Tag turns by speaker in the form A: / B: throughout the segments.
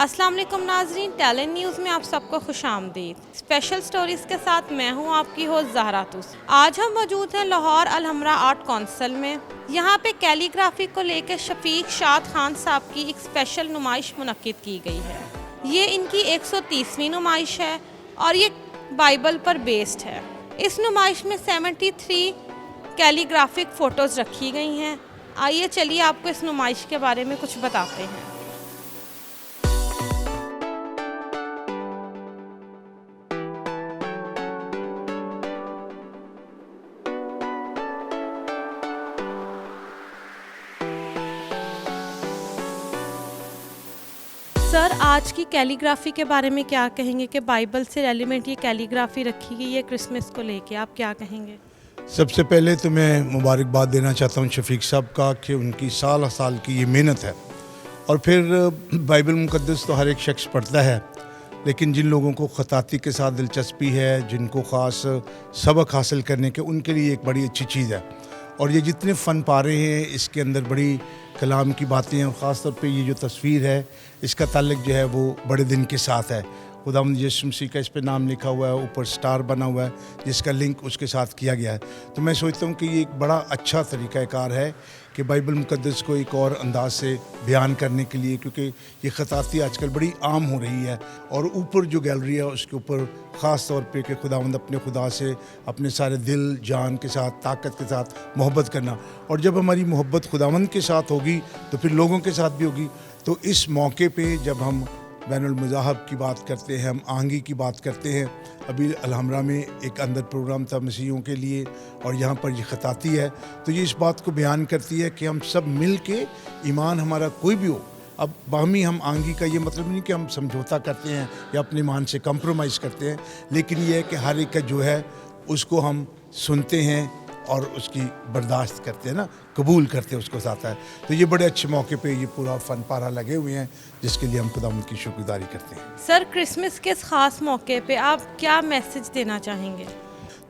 A: अस्सलाम वालेकुम नाजरीन, टैलेंट न्यूज़ में आप सबको खुश आमदीद। स्पेशल स्टोरीज़ के साथ मैं हूं आपकी होस्ट ज़हरा तुस। आज हम मौजूद हैं लाहौर अलहमरा आर्ट काउंसिल में। यहां पे कैलीग्राफी को लेकर शफीक शाद खान साहब की एक स्पेशल नुमाइश मुनक्किद की गई है। ये इनकी 130वीं नुमाइश है और ये बाइबल पर बेस्ड है। इस नुमाइश में 73 कैलीग्राफिक फ़ोटोज़ रखी गई हैं। आइए चलिए आपको इस नुमाइश के बारे में कुछ बताते हैं। सर, आज की कैलीग्राफी के बारे में क्या कहेंगे कि बाइबल से रेलिवेंट ये कैलीग्राफी रखी गई है क्रिसमस को लेके, आप क्या कहेंगे?
B: सबसे पहले तो मैं मुबारकबाद देना चाहता हूँ शफीक साहब का कि उनकी साल साल की ये मेहनत है। और फिर बाइबल मुक़द्दस तो हर एक शख्स पढ़ता है, लेकिन जिन लोगों को ख़ताती के साथ दिलचस्पी है, जिनको ख़ास सबक हासिल करने के, उनके लिए एक बड़ी अच्छी चीज़ है। और ये जितने फ़न पारे हैं इसके अंदर बड़ी कलाम की बातें हैं, और ख़ास तौर पे ये जो तस्वीर है इसका ताल्लुक़ जो है वो बड़े दिन के साथ है। खुदावंद यीशु मसीह का इस पे नाम लिखा हुआ है, ऊपर स्टार बना हुआ है जिसका लिंक उसके साथ किया गया है। तो मैं सोचता हूँ कि ये एक बड़ा अच्छा तरीक़ाकार है कि बाइबल मुक़द्दस को एक और अंदाज से बयान करने के लिए, क्योंकि ये ख़ताती आजकल बड़ी आम हो रही है। और ऊपर जो गैलरी है उसके ऊपर ख़ास तौर पे कि खुदावंद अपने खुदा से अपने सारे दिल जान के साथ, ताकत के साथ मोहब्बत करना। और जब हमारी मोहब्बत खुदावंद के साथ होगी तो फिर लोगों के साथ भी होगी। तो इस मौके पे जब हम बैनुल मज़ाहब की बात करते हैं, हम आहंगी की बात करते हैं, अभी अलहमरा में एक अंदर प्रोग्राम था मसीहियों के लिए और यहाँ पर ये ख़ताती है, तो ये इस बात को बयान करती है कि हम सब मिल के, ईमान हमारा कोई भी हो, अब बाहमी हम आहंगी का ये मतलब नहीं कि हम समझौता करते हैं या अपने ईमान से कंप्रोमाइज़ करते हैं, लेकिन ये है कि हर एक का जो है उसको हम सुनते हैं और उसकी बर्दाश्त करते हैं ना, कबूल करते हैं, उसको साथ है। तो ये बड़े अच्छे मौके पे ये पूरा फ़न पारा लगे हुए हैं जिसके लिए हम खुदावंद की शुक्रगुजारी करते हैं।
A: सर, क्रिसमस के इस ख़ास मौके पे आप क्या मैसेज देना चाहेंगे?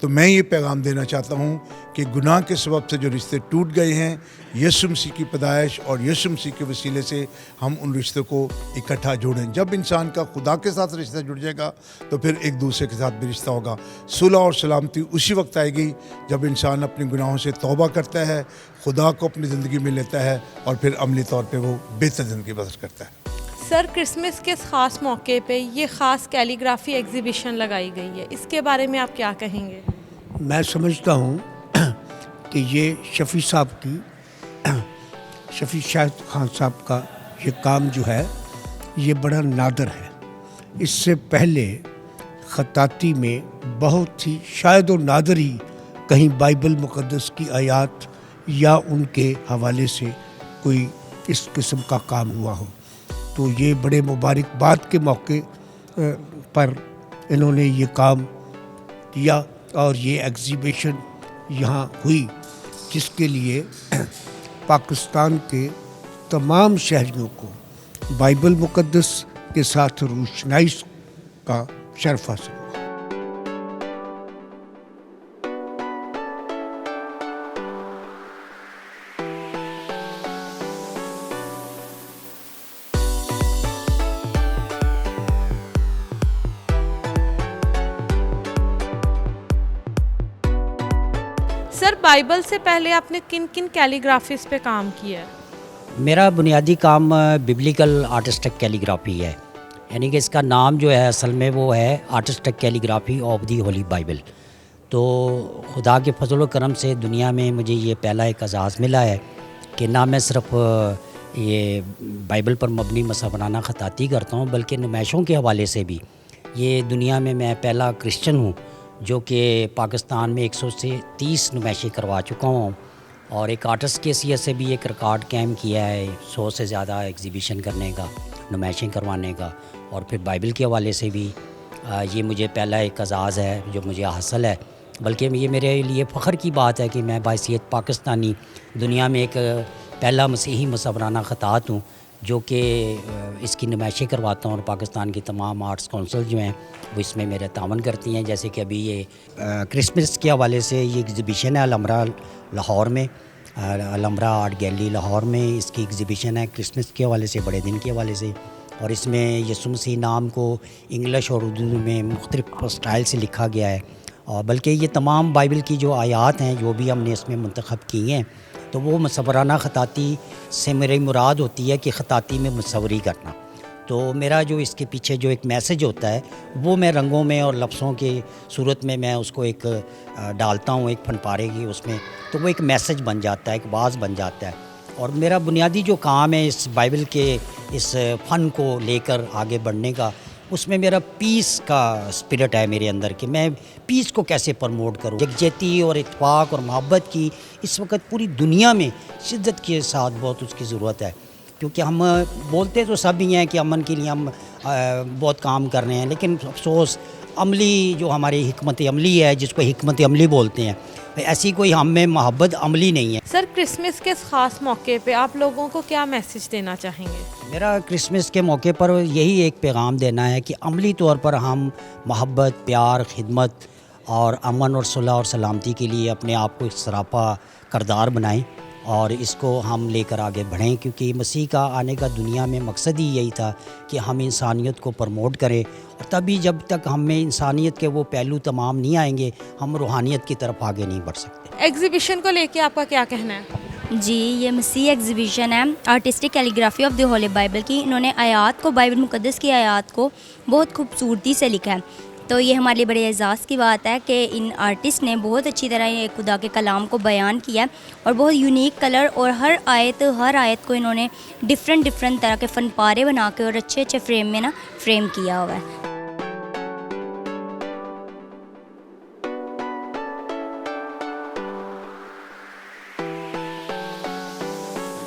B: तो मैं ये पैगाम देना चाहता हूँ कि गुनाह के सबब से जो रिश्ते टूट गए हैं, यीशु मसीह की पैदाइश और यीशु मसीह के वसीले से हम उन रिश्तों को इकट्ठा जोड़ें। जब इंसान का खुदा के साथ रिश्ता जुड़ जाएगा तो फिर एक दूसरे के साथ भी रिश्ता होगा। सुलह और सलामती उसी वक्त आएगी जब इंसान अपने गुनाहों से तौबा करता है, खुदा को अपनी ज़िंदगी में लेता है और फिर अमली तौर पर वो बेहतर ज़िंदगी बसर करता है।
A: सर, क्रिसमस के इस ख़ास मौके पे ये ख़ास कैलीग्राफी एग्जीबिशन लगाई गई है, इसके बारे में आप क्या कहेंगे?
C: मैं समझता हूँ कि ये शफीक शाद खान साहब का ये काम जो है ये बड़ा नादर है। इससे पहले ख़ताती में बहुत ही शायद और नादर ही कहीं बाइबल मुक़द्दस की आयत या उनके हवाले से कोई इस किस्म का काम हुआ हो। तो ये बड़े मुबारकबाद के मौके पर इन्होंने ये काम किया और ये एग्ज़िबिशन यहाँ हुई, जिसके लिए पाकिस्तान के तमाम शहरियों को बाइबल मुक़द्दस के साथ रोशनाई का शर्फ हासिल हुआ।
A: सर, बाइबल से पहले आपने किन किन कैलीग्राफीज़ पे काम किया है?
D: मेरा बुनियादी काम बिब्लिकल आर्टिस्टिक कैलीग्राफी है, यानी कि इसका नाम जो है असल में वो है artistic calligraphy of the Holi Bible. तो खुदा के फजल व करम से दुनिया में मुझे ये पहला एक एजाज़ मिला है कि ना मैं सिर्फ ये बाइबल पर मबनी मसवराना ख़ताती करता हूँ, बल्कि नुमाइशों के हवाले से भी ये दुनिया में मैं पहला क्रिश्चियन हूँ जो कि पाकिस्तान में 130 नुमाइशें करवा चुका हूँ। और एक आर्टिस्ट की हैसियत से भी एक रिकॉर्ड कायम किया है 100 से ज़्यादा एग्जीबिशन करने का, नुमाइशें करवाने का। और फिर बाइबल के हवाले से भी ये मुझे पहला एक एजाज़ है जो मुझे हासिल है, बल्कि ये मेरे लिए फ़ख्र की बात है कि मैं बाहैसियत पाकिस्तानी दुनिया में एक पहला मसीही मुसवराना ख़तात हूँ जो कि इसकी नुमाइशें करवाता हूँ। और पाकिस्तान की तमाम आर्ट्स काउंसिल जो हैं वो इसमें मेरा तावन करती हैं। जैसे कि अभी ये क्रिसमस के हवाले से ये एग्ज़िबिशन है अलहमरा लाहौर में, अलहमरा आर्ट गैलरी लाहौर में इसकी एग्ज़िबिशन है क्रिसमस के हवाले से, बड़े दिन के हवाले से। اور اس میں یسوع مسیح نام کو انگلش اور اردو میں مختلف اسٹائل سے لکھا گیا ہے، اور بلکہ یہ تمام بائبل کی جو آیات ہیں جو بھی ہم نے اس میں منتخب کی ہیں، تو وہ مصورانہ خطاطی سے میری مراد ہوتی ہے کہ خطاطی میں مصوری کرنا. تو میرا جو اس کے پیچھے جو ایک میسج ہوتا ہے وہ میں رنگوں میں اور لفظوں کی صورت میں اس کو ایک ڈالتا ہوں ایک فن پارے کی اس میں، تو وہ ایک میسج بن جاتا ہے، ایک باز بن جاتا ہے. اور میرا بنیادی جو کام ہے اس بائبل کے اس فن کو لے کر آگے بڑھنے کا، اس میں میرا پیس کا اسپرٹ ہے میرے اندر کہ میں پیس کو کیسے پروموٹ کروں. یکجہتی اور اتفاق اور محبت کی اس وقت پوری دنیا میں شدت کے ساتھ بہت اس کی ضرورت ہے، کیونکہ ہم بولتے تو سب ہی ہیں کہ امن کے لیے ہم بہت کام کر رہے ہیں، لیکن افسوس عملی جو ہماری حکمت عملی ہے، جس کو حکمت عملی بولتے ہیں، ایسی کوئی ہم میں محبت عملی نہیں ہے.
A: سر کرسمس کے اس خاص موقع پہ آپ لوگوں کو کیا میسج دینا چاہیں گے؟
D: میرا کرسمس کے موقع پر یہی ایک پیغام دینا ہے کہ عملی طور پر ہم محبت، پیار، خدمت اور امن اور صلح اور سلامتی کے لیے اپنے آپ کو ایک سراپا کردار بنائیں اور اس کو ہم لے کر آگے بڑھیں، کیونکہ مسیح کا آنے کا دنیا میں مقصد ہی یہی تھا کہ ہم انسانیت کو پروموٹ کریں، اور تبھی جب تک ہم میں انسانیت کے وہ پہلو تمام نہیں آئیں گے ہم روحانیت کی طرف آگے نہیں بڑھ سکتے.
A: ایگزیبیشن کو لے کے آپ کا کیا کہنا ہے؟
E: جی، یہ مسیح ایگزیبیشن ہے آرٹسٹک کیلیگرافی آف دی ہولے بائبل کی. انہوں نے آیات کو، بائبل مقدس کی آیات کو بہت خوبصورتی سے لکھا ہے. تو یہ ہمارے لیے بڑے اعزاز کی بات ہے کہ ان آرٹسٹ نے بہت اچھی طرح یہ خدا کے کلام کو بیان کیا ہے، اور بہت یونیک کلر اور ہر آیت کو انہوں نے ڈفرینٹ طرح کے فن پارے بنا کے اور اچھے فریم میں فریم کیا ہوا ہے.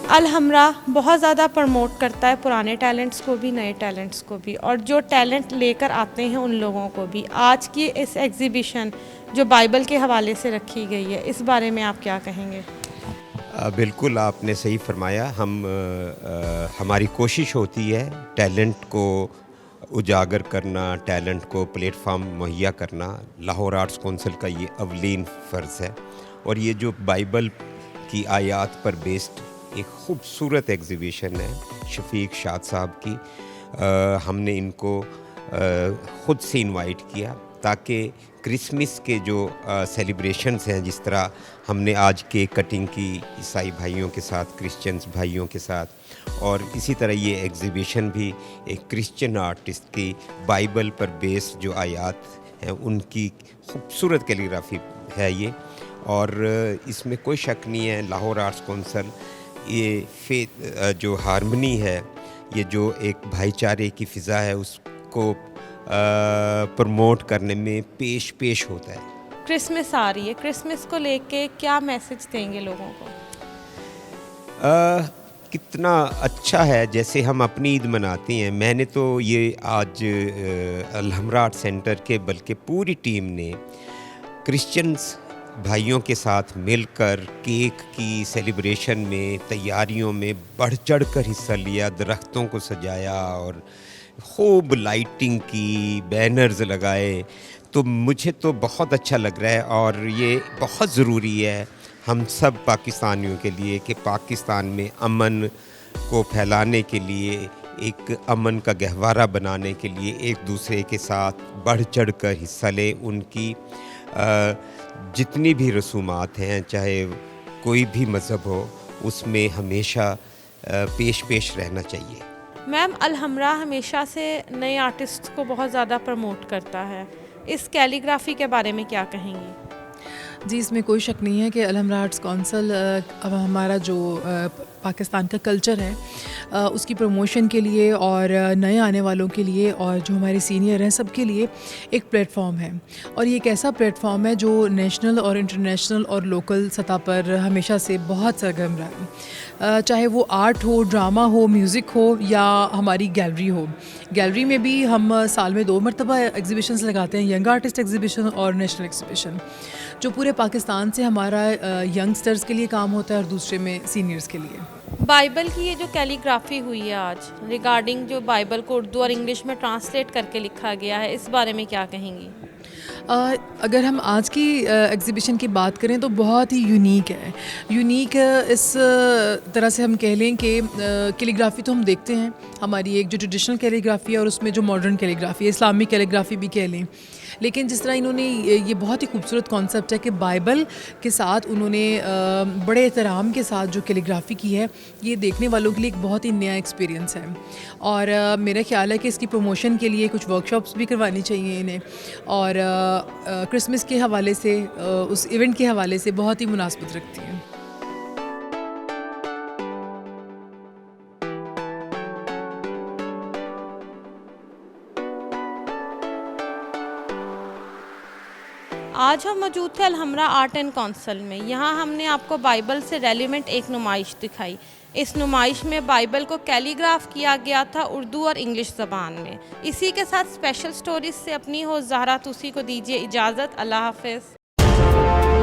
A: الحمرا بہت زیادہ پروموٹ کرتا ہے پرانے ٹیلنٹس کو بھی، نئے ٹیلنٹس کو بھی، اور جو ٹیلنٹ لے کر آتے ہیں ان لوگوں کو بھی. آج کی اس ایگزیبیشن جو بائبل کے حوالے سے رکھی گئی ہے، اس بارے میں آپ کیا کہیں گے؟
F: بالکل آپ نے صحیح فرمایا. ہماری کوشش ہوتی ہے ٹیلنٹ کو اجاگر کرنا، ٹیلنٹ کو پلیٹ فارم مہیا کرنا. لاہور آرٹس کونسل کا یہ اولین فرض ہے، اور یہ جو بائبل کی آیات پر بیسڈ ایک خوبصورت ایگزیبیشن ہے شفیق شاد صاحب کی. ہم نے ان کو خود سے انوائٹ کیا تاکہ کرسمس کے جو سیلیبریشنز ہیں، جس طرح ہم نے آج کیک کٹنگ کی عیسائی بھائیوں کے ساتھ، کرسچنز بھائیوں کے ساتھ، اور اسی طرح یہ ایگزیبیشن بھی ایک کرسچن آرٹسٹ کی بائبل پر بیس جو آیات ہیں ان کی خوبصورت کیلیگرافی ہے یہ. اور اس میں کوئی شک نہیں ہے لاہور آرٹس کونسل یہ جو ہارمنی ہے، یہ جو ایک بھائی چارے کی فضا ہے، اس کو پروموٹ کرنے میں پیش ہوتا ہے.
A: کرسمس آ رہی ہے، کرسمس کو لے کے کیا میسج دیں گے لوگوں کو؟
F: کتنا اچھا ہے جیسے ہم اپنی عید مناتے ہیں. میں نے تو یہ آج الحمرا آرٹ سینٹر کے بلکہ پوری ٹیم نے کرسچنز بھائیوں کے ساتھ مل کر کیک کی سیلیبریشن میں، تیاریوں میں بڑھ چڑھ کر حصہ لیا. درختوں کو سجایا اور خوب لائٹنگ کی، بینرز لگائے. تو مجھے تو بہت اچھا لگ رہا ہے، اور یہ بہت ضروری ہے ہم سب پاکستانیوں کے لیے کہ پاکستان میں امن کو پھیلانے کے لیے، ایک امن کا گہوارہ بنانے کے لیے ایک دوسرے کے ساتھ بڑھ چڑھ کر حصہ لیں. ان کی جتنی بھی رسومات ہیں، چاہے کوئی بھی مذہب ہو، اس میں ہمیشہ پیش رہنا چاہیے.
A: میم، الحمرا ہمیشہ سے نئے آرٹسٹ کو بہت زیادہ پروموٹ کرتا ہے، اس کیلیگرافی کے بارے میں کیا کہیں گی؟
G: جی، اس میں کوئی شک نہیں ہے کہ الحمرا آرٹس کونسل ہمارا جو پاکستان کا کلچر ہے اس کی پروموشن کے لیے اور نئے آنے والوں کے لیے اور جو ہمارے سینئر ہیں سب کے لیے ایک پلیٹ فارم ہے. اور یہ ایک ایسا پلیٹ فارم ہے جو نیشنل اور انٹرنیشنل اور لوکل سطح پر ہمیشہ سے بہت سرگرم رہا ہے. چاہے وہ آرٹ ہو، ڈرامہ ہو، میوزک ہو، یا ہماری گیلری ہو. گیلری میں بھی ہم سال میں 2 مرتبہ ایگزیبیشنز لگاتے ہیں، ینگ آرٹسٹ ایگزیبیشن اور نیشنل ایگزیبیشن، جو پورے پاکستان سے ہمارا ینگسٹرز کے لیے کام ہوتا ہے اور دوسرے میں سینئرز کے لیے.
A: بائبل کی یہ جو کیلیگرافی ہوئی ہے آج ریگارڈنگ جو بائبل کو اردو اور انگلش میں ٹرانسلیٹ کر کے لکھا گیا ہے، اس بارے میں کیا کہیں گی؟
G: अगर हम आज की एग्ज़िबिशन की बात करें तो बहुत ही यूनिक है। यूनिक इस तरह से हम कह लें कि कैलीग्राफी तो हम देखते हैं, हमारी एक जो ट्रेडिशनल कैलीग्राफी है और उसमें जो मॉडर्न कैलीग्राफी है, इस्लामिक कैलीग्राफी भी कह लें। लेकिन जिस तरह इन्होंने ये बहुत ही खूबसूरत कॉन्सेप्ट है कि बाइबल के साथ उन्होंने बड़े एहतराम के साथ जो कैलीग्राफी की है, ये देखने वालों के लिए एक बहुत ही नया एक्सपीरियंस है। और मेरा ख्याल है कि इसकी प्रमोशन के लिए कुछ वर्कशॉप्स भी करवानी चाहिए इन्हें, और क्रिसमस के हवाले से उस इवेंट के हवाले से बहुत ही मुनासिबत रखती हैं।
A: आज हम मौजूद थे अलहमरा आर्ट एंड काउंसिल में। यहाँ हमने आपको बाइबल से रेलिवेंट एक नुमाइश दिखाई। इस नुमाइश में बाइबल को कैलीग्राफ किया गया था उर्दू और इंग्लिश ज़बान में। इसी के साथ स्पेशल स्टोरीज से अपनी हो ज़हरा तुसी को दीजिए इजाज़त। अल्लाह हाफ़िज़।